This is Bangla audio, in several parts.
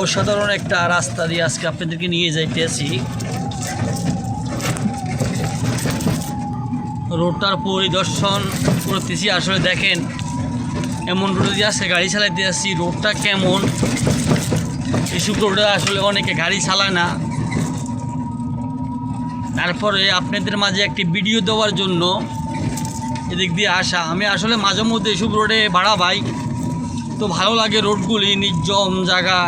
অসাধারণ একটা রাস্তা দিয়ে আজকে আপনাদেরকে নিয়ে যাইতেছি। রোডটার পরিদর্শন করতেছি। আসলে দেখেন এমন রোডে দিয়ে আজকে গাড়ি চালাইতে আসছি, রোডটা কেমন। এসব রোডে আসলে অনেকে গাড়ি চালায় না। তারপরে আপনাদের মাঝে একটি ভিডিও দেওয়ার জন্য এদিক দিয়ে আসা। আমি আসলে মাঝে মধ্যে এসব রোডে ভাড়া পাই, তো ভালো লাগে। রোডগুলি নির্জন জায়গা,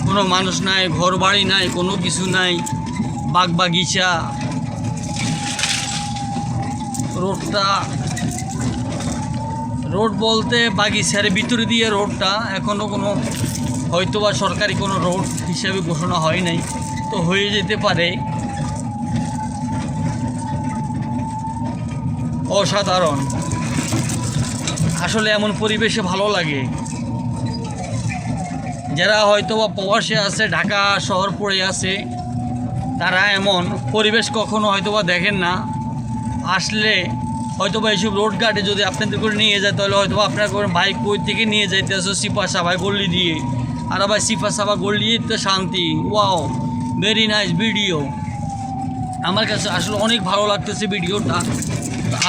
কোনো মানুষ নাই, ঘর বাড়ি নাই, কোনো কিছু নাই, বাগ বাগিচা। রোড বলতে বাগিচার ভিতরে দিয়ে রোডটা, এখনও কোনো হয়তোবা সরকারি কোনো রোড হিসাবে ঘোষণা হয় নাই, তো হয়ে যেতে পারে। অসাধারণ আসলে, এমন পরিবেশে ভালো লাগে। যারা হয়তোবা প্রবাসে আছে, ঢাকা শহর পড়ে আছে, তারা এমন পরিবেশ কখনো হয়তোবা দেখেন না। আসলে হয়তোবা এইসব রোড ঘাটে যদি আপনাদের করে নিয়ে যায়, তাহলে হয়তোবা আপনার করে বাইক কই থেকে নিয়ে যাইতে আসো সিপা সাবাই গল্লি দিয়ে, আর আবার সিপা সাবা গল্লি তো শান্তি। Wow, very nice video. আমার কাছে আসলে অনেক ভালো লাগতেছে ভিডিওটা।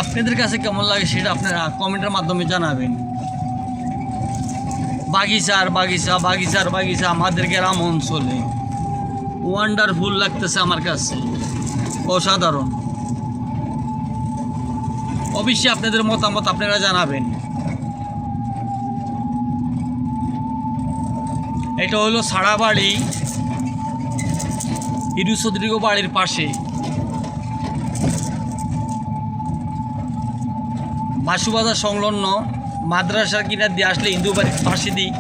আপনাদের কাছে কেমন লাগে সেটা আপনারা কমেন্টের মাধ্যমে জানাবেন। বাগিচার বাগিচা, বাগিচার বাগিচা আমাদের গ্রাম অঞ্চলে ওয়ান্ডারফুল লাগতেছে আমার কাছে, অসাধারণ। অবশ্যই আপনাদের মতামত আপনারা জানাবেন। এটা হলো সাড়াবাড়ি, হিরু চৌধুরী বাড়ির পাশে। বাসুবাজার সংলগ্ন মাদ্রাসার কিনার দিয়ে আসলে হিন্দু বাড়ির পাশে দিয়ে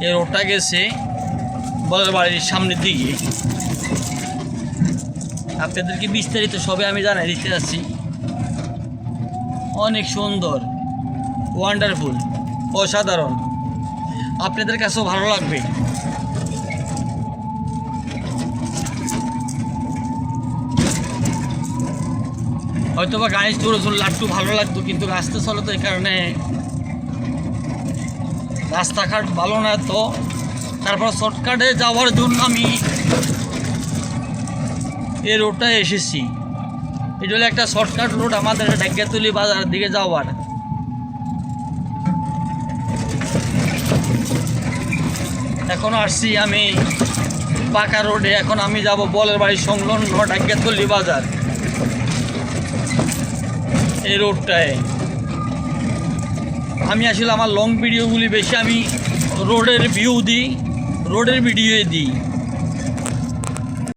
এই রোডটা গেছে বলের বাড়ির সামনের দিকে। আপনাদেরকে বিস্তারিত সবে আমি জানাই দিতে যাচ্ছি। অনেক সুন্দর, ওয়ান্ডারফুল, অসাধারণ। আপনাদের কাছেও ভালো লাগবে। হয়তোবা গাড়ি চড়ে চললে একটু ভালো লাগতো, কিন্তু রাস্তা চলে তো, এই কারণে রাস্তাঘাট ভালো না। তো তারপর শর্টকাটে যাওয়ার জন্য আমি এই রোডটায় এসেছি। এটা হলো একটা শর্টকাট রোড আমাদের ঢাকিয়াতুলি বাজারের দিকে যাওয়ার। এখন আসছি আমি পাকা রোডে। এখন আমি যাব বলের বাড়ি সংলগ্ন ঢাকিয়াতুলি বাজার। এই রোডটায় আমি আসলে আমার লং ভিডিওগুলি বেশি আমি রোডের ভিউ দিই, রোডের ভিডিও দিই।